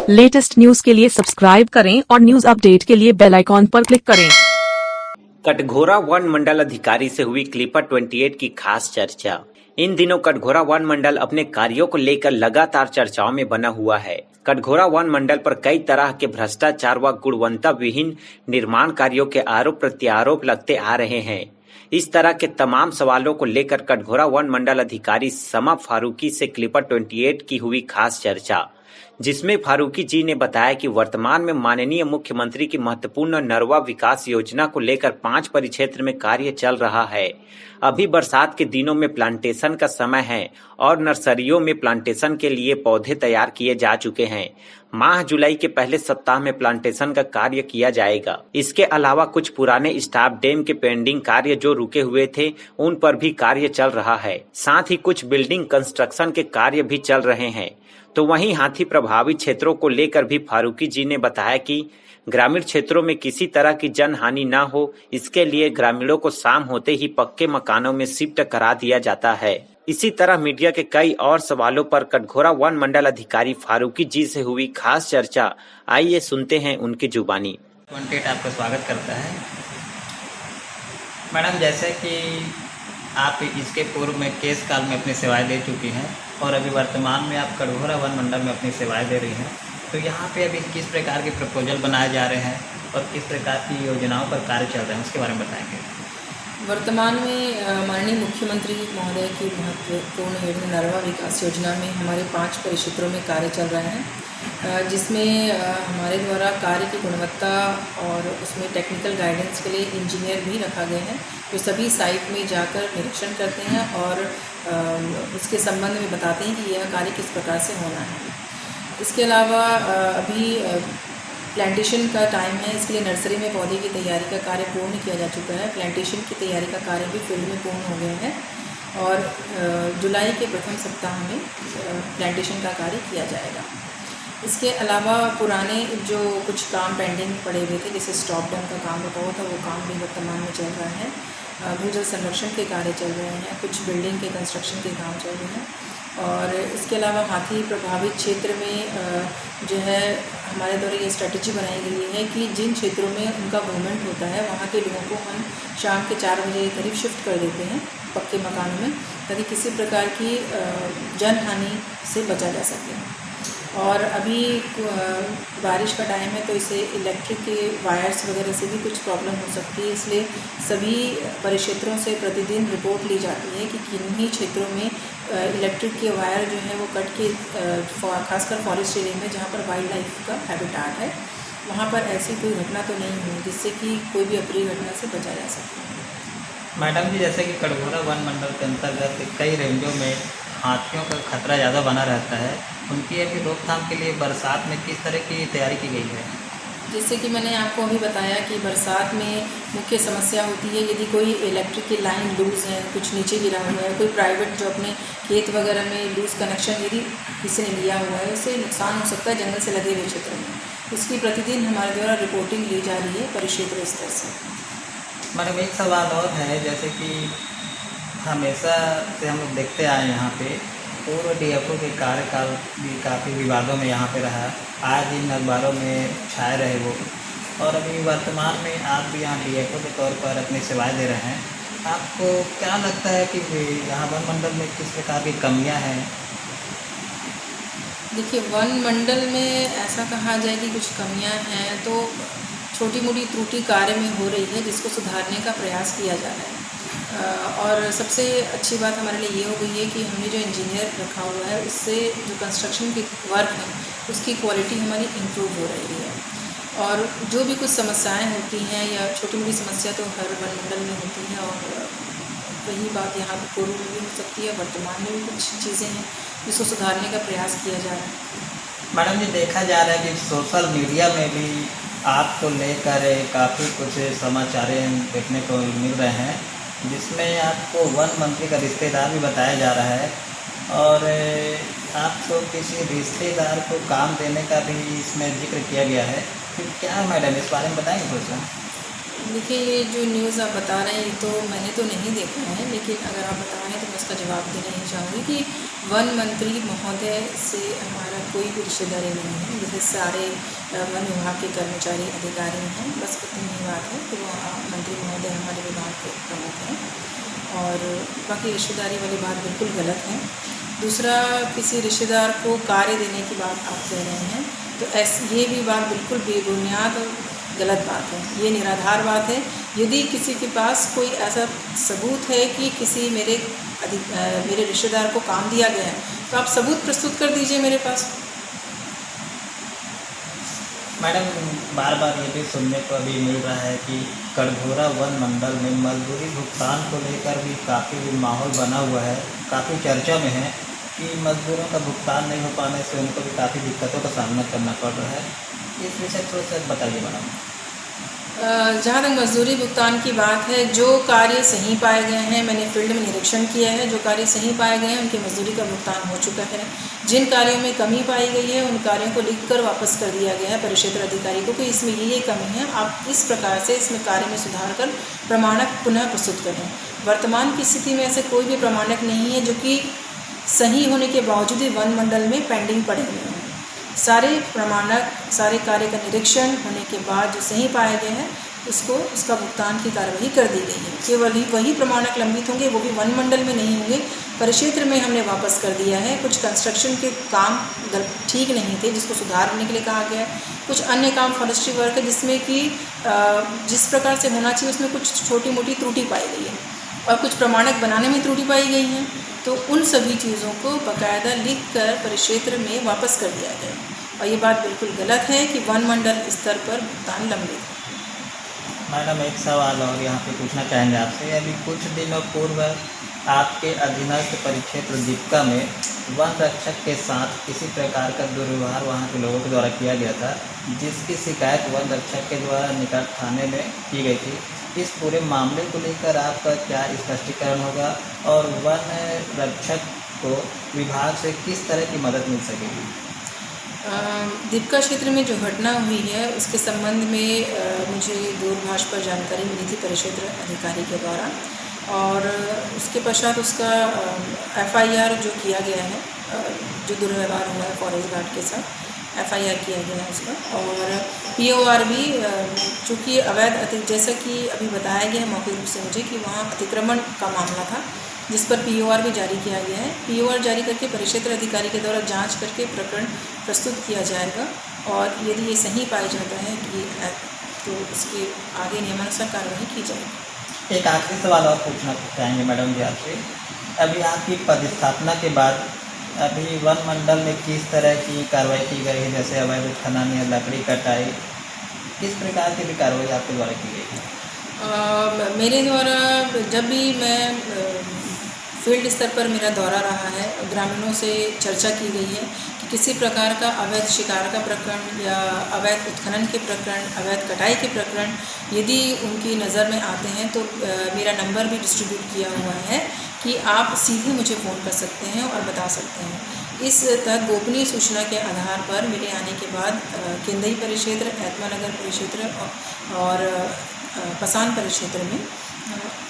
Latest news के लिए subscribe करें और न्यूज अपडेट के लिए बेल आइकॉन पर क्लिक करें। कटघोरा वन मंडल अधिकारी से हुई क्लिपर 28 की खास चर्चा। इन दिनों कटघोरा वन मंडल अपने कार्यों को लेकर लगातार चर्चाओं में बना हुआ है। कटघोरा वन मंडल पर कई तरह के भ्रष्टाचार व गुणवत्ता विहीन निर्माण कार्यों के आरोप प्रत्यारोप लगते आ रहे हैं। इस तरह के तमाम सवालों को लेकर कटघोरा वन मंडल अधिकारी समा फारूकी से क्लिपर 28 की हुई खास चर्चा, जिसमें फारूकी जी ने बताया कि वर्तमान में माननीय मुख्यमंत्री की महत्वपूर्ण नरवा विकास योजना को लेकर 5 परिक्षेत्र में कार्य चल रहा है। अभी बरसात के दिनों में प्लांटेशन का समय है और नर्सरियों में प्लांटेशन के लिए पौधे तैयार किए जा चुके हैं। माह जुलाई के पहले सप्ताह में प्लांटेशन का कार्य किया जाएगा। इसके अलावा कुछ पुराने स्टाफ डैम के पेंडिंग कार्य जो रुके हुए थे उन पर भी कार्य चल रहा है। साथ ही कुछ बिल्डिंग कंस्ट्रक्शन के कार्य भी चल रहे हैं। तो वहीं हाथी प्रभावित क्षेत्रों को लेकर भी फारूकी जी ने बताया कि ग्रामीण क्षेत्रों में किसी तरह की जनहानि न हो, इसके लिए ग्रामीणों को शाम होते ही पक्के मकानों में शिफ्ट करा दिया जाता है। इसी तरह मीडिया के कई और सवालों पर कटघोरा वन मंडल अधिकारी फारूकी जी से हुई खास चर्चा। आइए सुनते हैं उनकी जुबानी। कॉन्टेक्ट आपका स्वागत करता है। मैडम, जैसे कि आप इसके पूर्व में केस काल में अपनी सेवाएं दे चुकी हैं और अभी वर्तमान में आप कटघोरा वन मंडल में अपनी सेवाएं दे रही हैं, तो यहाँ पे अभी किस प्रकार के प्रपोजल बनाए जा रहे हैं और किस प्रकार की योजनाओं पर कार्य चल रहे हैं, उसके बारे में बताएंगे। वर्तमान में माननीय मुख्यमंत्री महोदय की महत्वपूर्ण योजना नरवा विकास योजना में हमारे 5 परिक्षेत्रों में कार्य चल रहे हैं, जिसमें हमारे द्वारा कार्य की गुणवत्ता और उसमें टेक्निकल गाइडेंस के लिए इंजीनियर भी रखा गया है, जो सभी साइट में जाकर निरीक्षण करते हैं और उसके संबंध में बताते हैं कि यह कार्य किस प्रकार से होना है। इसके अलावा अभी प्लांटेशन का टाइम है, इसके लिए नर्सरी में पौधे की तैयारी का कार्य पूर्ण किया जा चुका है। प्लांटेशन की तैयारी का कार्य भी फील्ड में पूर्ण हो गया है और जुलाई के प्रथम सप्ताह में प्लांटेशन का कार्य किया जाएगा। इसके अलावा पुराने जो कुछ काम पेंडिंग पड़े हुए थे, जैसे स्टॉप डैम का काम रुका हुआ था, वो काम भी वर्तमान में चल रहा है। भूजल संरक्षण के कार्य चल रहे हैं, कुछ बिल्डिंग के कंस्ट्रक्शन के काम चल रहे हैं। और इसके अलावा हाथी प्रभावित क्षेत्र में जो है हमारे द्वारा ये स्ट्रेटजी बनाई गई है कि जिन क्षेत्रों में उनका मूवमेंट होता है वहाँ के लोगों को हम शाम के 4 बजे करीब शिफ्ट कर देते हैं पक्के मकानों में, ताकि किसी प्रकार की जनहानि से बचा जा सके। और अभी बारिश का टाइम है, तो इसे इलेक्ट्रिक के वायर्स वगैरह से भी कुछ प्रॉब्लम हो सकती है, इसलिए सभी परिक्षेत्रों से प्रतिदिन रिपोर्ट ली जाती है कि किन्हीं क्षेत्रों में इलेक्ट्रिक के वायर जो है वो कट के, खासकर फॉरेस्ट एरिया में जहाँ पर वाइल्ड लाइफ का हैबिटाट है, वहाँ पर ऐसी कोई घटना तो नहीं हुई जिससे कि कोई भी अप्रिय घटना से बचा जा सके। मैडम जी, जैसे कि कटघोरा वन मंडल के अंतर्गत कई रेंजों में हाथियों का खतरा ज़्यादा बना रहता है, उनकी अभी रोकथाम के लिए बरसात में किस तरह की तैयारी की गई है? जैसे कि मैंने आपको अभी बताया कि बरसात में मुख्य समस्या होती है यदि कोई इलेक्ट्रिक की लाइन लूज़ है, कुछ नीचे गिरा हुआ है, कोई प्राइवेट जो अपने खेत वगैरह में लूज़ कनेक्शन यदि किसी ने लिया हुआ है, उससे नुकसान हो सकता है जंगल से लगे हुए क्षेत्रों में। इसकी प्रतिदिन हमारे द्वारा रिपोर्टिंग ली जा रही है परिक्षेत्र स्तर से। मैडम, एक सवाल और है, जैसे कि हमेशा से हम लोग देखते आए यहाँ पे पूर्व DFO के कार्यकाल भी काफ़ी विवादों में यहाँ पे रहा, आज इन अखबारों में छाए रहे वो, और अभी वर्तमान में आप भी यहाँ DFO के तौर पर अपनी सेवाएं दे रहे हैं। आपको क्या लगता है कि यहाँ वन मंडल में किस प्रकार की कमियाँ हैं? देखिए, वन मंडल में ऐसा कहा जाए कि कुछ कमियाँ हैं तो छोटी मोटी त्रुटि कार्य में हो रही है, जिसको सुधारने का प्रयास किया जा रहा है। और सबसे अच्छी बात हमारे लिए ये हो गई है कि हमने जो इंजीनियर रखा हुआ है, उससे जो कंस्ट्रक्शन की वर्क है उसकी क्वालिटी हमारी इम्प्रूव हो रही है। और जो भी कुछ समस्याएं होती हैं या छोटी मोटी समस्या तो हर वन मंडल में होती हैं, और वही बात यहाँ पर पूर्व में भी हो सकती है, वर्तमान में भी कुछ चीज़ें हैं जिसको सुधारने का प्रयास किया जा रहा है। मैडम जी, देखा जा रहा है कि सोशल मीडिया में भी आपको लेकर काफ़ी कुछ समाचारें देखने को मिल रहे हैं, जिसमें आपको वन मंत्री का रिश्तेदार भी बताया जा रहा है और आपको किसी रिश्तेदार को काम देने का भी इसमें जिक्र किया गया है। तो क्या मैडम इस बारे में बताएंगे कुछ? देखिए, ये जो न्यूज़ आप बता रहे हैं तो मैंने तो नहीं देखा है, लेकिन अगर आप बता रहे हैं तो मैं इसका जवाब देना ही चाहूँगी कि वन मंत्री महोदय से हमारा कोई भी रिश्तेदारी नहीं है। जैसे सारे वन विभाग के कर्मचारी अधिकारी हैं, बस उतनी ही बात है कि वो मंत्री महोदय हमारे विभाग के प्रमुख हैं, और बाकी रिश्तेदारी वाली बात बिल्कुल गलत है। दूसरा, किसी रिश्तेदार को कार्य देने की बात आप कह रहे हैं, तो ये भी बात बिल्कुल बेबुनियाद और गलत बात है, ये निराधार बात है। यदि किसी के पास कोई ऐसा सबूत है कि किसी मेरे रिश्तेदार को काम दिया गया है, तो आप सबूत प्रस्तुत कर दीजिए मेरे पास। मैडम, बार बार ये भी सुनने को अभी मिल रहा है कि कटघोरा वन मंडल में मजदूरी भुगतान को लेकर भी काफ़ी माहौल बना हुआ है, काफ़ी चर्चा में है कि मजदूरों का भुगतान नहीं हो पाने से उनको भी काफ़ी दिक्कतों का सामना करना पड़ रहा है। इस विषय थोड़ा सा बताइए मैडम। जहाँ तक मजदूरी भुगतान की बात है, जो कार्य सही पाए गए हैं, मैंने फील्ड में निरीक्षण किया है, जो कार्य सही पाए गए हैं उनकी मजदूरी का भुगतान हो चुका है। जिन कार्यों में कमी पाई गई है उन कार्यों को लिखकर वापस कर दिया गया है परिक्षेत्र अधिकारी को कि इसमें ये कमी है, आप इस प्रकार से इसमें कार्य में सुधार कर प्रमाणक पुनः प्रस्तुत करें। वर्तमान की स्थिति में ऐसे कोई भी प्रमाणक नहीं है जो कि सही होने के बावजूद भी वन मंडल में पेंडिंग पड़े हुए हैं। सारे प्रमाणक, सारे कार्य का निरीक्षण होने के बाद जो सही पाए गए हैं उसका भुगतान की कार्रवाई कर दी गई है। केवल ही वही प्रमाणक लंबित होंगे, वो भी वन मंडल में नहीं होंगे, परिक्षेत्र में हमने वापस कर दिया है। कुछ कंस्ट्रक्शन के काम ठीक नहीं थे जिसको सुधारने के लिए कहा गया है। कुछ अन्य काम फॉरेस्ट्री वर्क है जिसमें कि जिस प्रकार से होना चाहिए उसमें कुछ छोटी मोटी त्रुटि पाई गई है, और कुछ प्रमाणक बनाने में त्रुटि पाई गई है। तो उन सभी चीज़ों को बाकायदा लिख कर परिक्षेत्र में वापस कर दिया गया, और ये बात बिल्कुल गलत है कि वन मंडल स्तर पर भुगतान लंबित है। मैडम, एक सवाल और यहाँ पे पूछना चाहेंगे आपसे। अभी कुछ दिनों पूर्व आपके अधीनस्थ परिक्षेत्र दीपका में वन रक्षक के साथ किसी प्रकार का दुर्व्यवहार वहाँ के लोगों के द्वारा किया गया था, जिसकी शिकायत वन रक्षक के द्वारा निकट थाने में की गई थी। इस पूरे मामले को लेकर आपका क्या स्पष्टीकरण होगा, और वन रक्षक को विभाग से किस तरह की मदद मिल सकेगी? दीपका क्षेत्र में जो घटना हुई है उसके संबंध में मुझे दूरभाष पर जानकारी मिली थी परिक्षेत्र अधिकारी के द्वारा, और उसके पश्चात उसका FIR जो किया गया है, जो दुर्व्यवहार हुआ है फॉरेस्ट गार्ड के साथ, FIR किया गया है उसका, और POR भी, चूँकि अवैध जैसा कि अभी बताया गया है मौखिक रूप से मुझे कि वहाँ अतिक्रमण का मामला था जिस पर POR भी जारी किया गया है। POR जारी करके परिक्षेत्र अधिकारी के द्वारा जांच करके प्रकरण प्रस्तुत किया जाएगा, और यदि ये सही पाया जाता है कि तो उसके आगे नियमानुसार कार्रवाई की जाएगी। एक आखिरी सवाल और पूछना चाहेंगे मैडम जी आपसे। अभी आपकी पदस्थापना के बाद अभी वन मंडल में किस तरह की कार्रवाई की गई है, जैसे अवैध खनन या लकड़ी कटाई, किस प्रकार की भी कार्रवाई आपके द्वारा की गई है? मेरे द्वारा जब भी मैं फील्ड स्तर पर मेरा दौरा रहा है, ग्रामीणों से चर्चा की गई है कि किसी प्रकार का अवैध शिकार का प्रकरण या अवैध उत्खनन के प्रकरण, अवैध कटाई के प्रकरण यदि उनकी नज़र में आते हैं तो मेरा नंबर भी डिस्ट्रीब्यूट किया हुआ है कि आप सीधे मुझे फ़ोन कर सकते हैं और बता सकते हैं। इस तहत गोपनीय सूचना के आधार पर मेरे आने के बाद केंदई परिक्षेत्र, ऐतमानगर परिक्षेत्र और पसान परिक्षेत्र में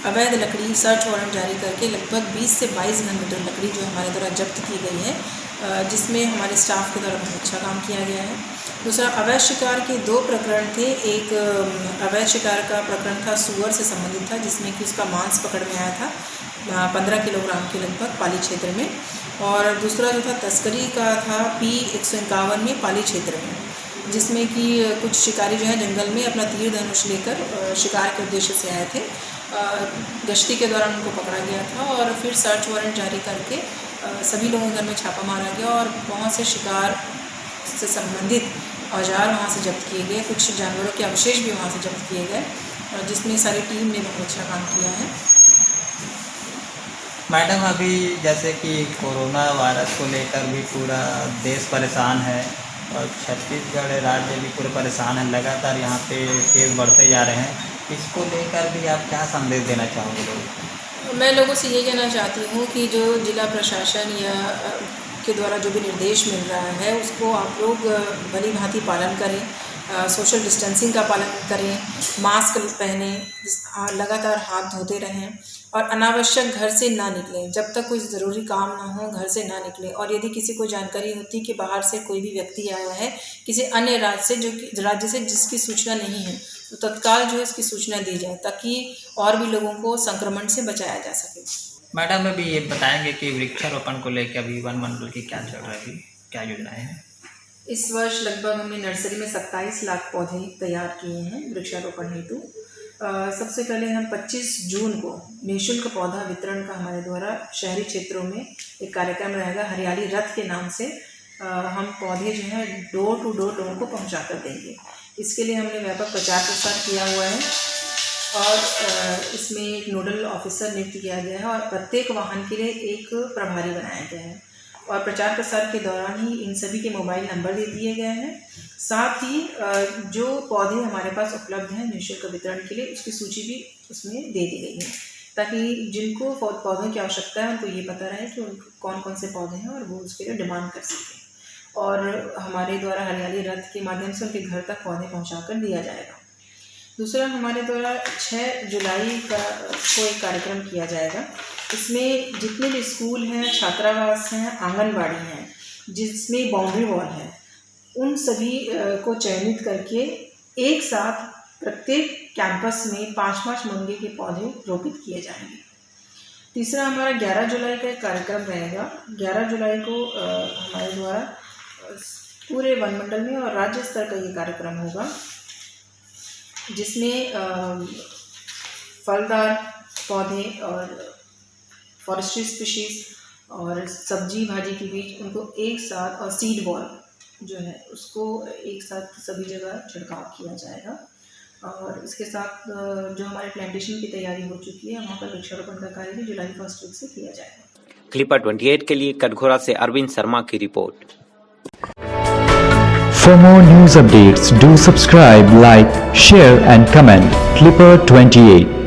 अवैध लकड़ी सर्च वारंट जारी करके लगभग 20 से 22 घन मीटर लकड़ी जो हमारे द्वारा जब्त की गई है, जिसमें हमारे स्टाफ के द्वारा बहुत अच्छा काम किया गया है। दूसरा, अवैध शिकार के 2 प्रकरण थे। एक अवैध शिकार का प्रकरण था सुअर से संबंधित था, जिसमें कि उसका मांस पकड़ में आया था 15 किलोग्राम के लगभग पाली क्षेत्र में, और दूसरा जो था तस्करी का था P-151 में पाली क्षेत्र में, जिसमें कि कुछ शिकारी जो है जंगल में अपना तीर धनुष लेकर शिकार के उद्देश्य से आए थे। गश्ती के दौरान उनको पकड़ा गया था, और फिर सर्च वारंट जारी करके सभी लोगों के घर में छापा मारा गया, और वहाँ से शिकार से संबंधित औजार वहाँ से जब्त किए गए। कुछ जानवरों के अवशेष भी वहाँ से जब्त किए गए, और जिसमें सारी टीम ने बहुत अच्छा काम किया है। मैडम, अभी जैसे कि कोरोना वायरस को लेकर भी पूरा देश परेशान है, और छत्तीसगढ़ राज्य भी पूरे परेशान है, लगातार यहाँ पे केस बढ़ते जा रहे हैं। इसको लेकर भी आप क्या संदेश देना चाहोगे लोगों को? मैं लोगों से ये कहना चाहती हूँ कि जो जिला प्रशासन या के द्वारा जो भी निर्देश मिल रहा है उसको आप लोग भली भांति पालन करें, सोशल डिस्टेंसिंग का पालन करें, मास्क पहनें, लगातार हाथ धोते रहें, और अनावश्यक घर से ना निकलें। जब तक कोई ज़रूरी काम ना हो घर से ना निकलें। और यदि किसी को जानकारी होती कि बाहर से कोई भी व्यक्ति आया है किसी अन्य राज्य से राज्य से जिसकी सूचना नहीं है तो तत्काल जो है इसकी सूचना दी जाए ताकि और भी लोगों को संक्रमण से बचाया जा सके। मैडम अभी ये बताएंगे कि वृक्षारोपण को लेकर अभी वन मंडल की क्या चल रहा है, अभी क्या योजनाएं हैं? इस वर्ष लगभग हमने नर्सरी में 27 लाख पौधे तैयार किए हैं वृक्षारोपण हेतु। सबसे पहले हम 25 जून को निःशुल्क पौधा वितरण का हमारे द्वारा शहरी क्षेत्रों में एक कार्यक्रम रहेगा। हरियाली रथ के नाम से हम पौधे जो हैं डोर टू डोर लोगों को पहुंचा कर देंगे। इसके लिए हमने व्यापक प्रचार प्रसार किया हुआ है और इसमें एक नोडल ऑफिसर नियुक्त किया गया है और प्रत्येक वाहन के लिए एक प्रभारी बनाया गया है। और प्रचार प्रसार के दौरान ही इन सभी के मोबाइल नंबर दे दिए गए हैं। साथ ही जो पौधे हमारे पास उपलब्ध हैं निःशुल्क वितरण के लिए उसकी सूची भी उसमें दे दी गई है ताकि जिनको पौधों की आवश्यकता है उनको ये पता रहे कि उनको कौन कौन से पौधे हैं और वो उसके लिए डिमांड कर सकें। और हमारे द्वारा हरियाली रथ के माध्यम से उनके घर तक पौधे पहुँचा कर दिया जाएगा। दूसरा हमारे द्वारा 6 जुलाई को एक कार्यक्रम किया जाएगा। इसमें जितने भी स्कूल हैं, छात्रावास हैं, आंगनबाड़ी हैं, जिसमें बाउंड्री वॉल है, उन सभी को चयनित करके एक साथ प्रत्येक कैंपस में 5-5 मुनगे के पौधे रोपित किए जाएंगे। तीसरा हमारा 11 जुलाई का एक कार्यक्रम रहेगा। 11 जुलाई को हमारे द्वारा पूरे वन मंडल में और राज्य स्तर का ये कार्यक्रम होगा जिसमें फलदार पौधे और फॉरेस्ट्री स्पीशीज़ और सब्जी भाजी के बीज उनको एक साथ और सीड बॉल जो है उसको एक साथ सभी जगह छिड़काव किया जाएगा। और इसके साथ जो हमारे प्लांटेशन की तैयारी हो चुकी है वहाँ पर वृक्षारोपण का कार्य भी जुलाई 1 वीक से किया जाएगा। क्लिपर 28 के लिए कटघोरा से अरविंद शर्मा की report. For more news updates, do subscribe, like, share and comment. Clipper 28.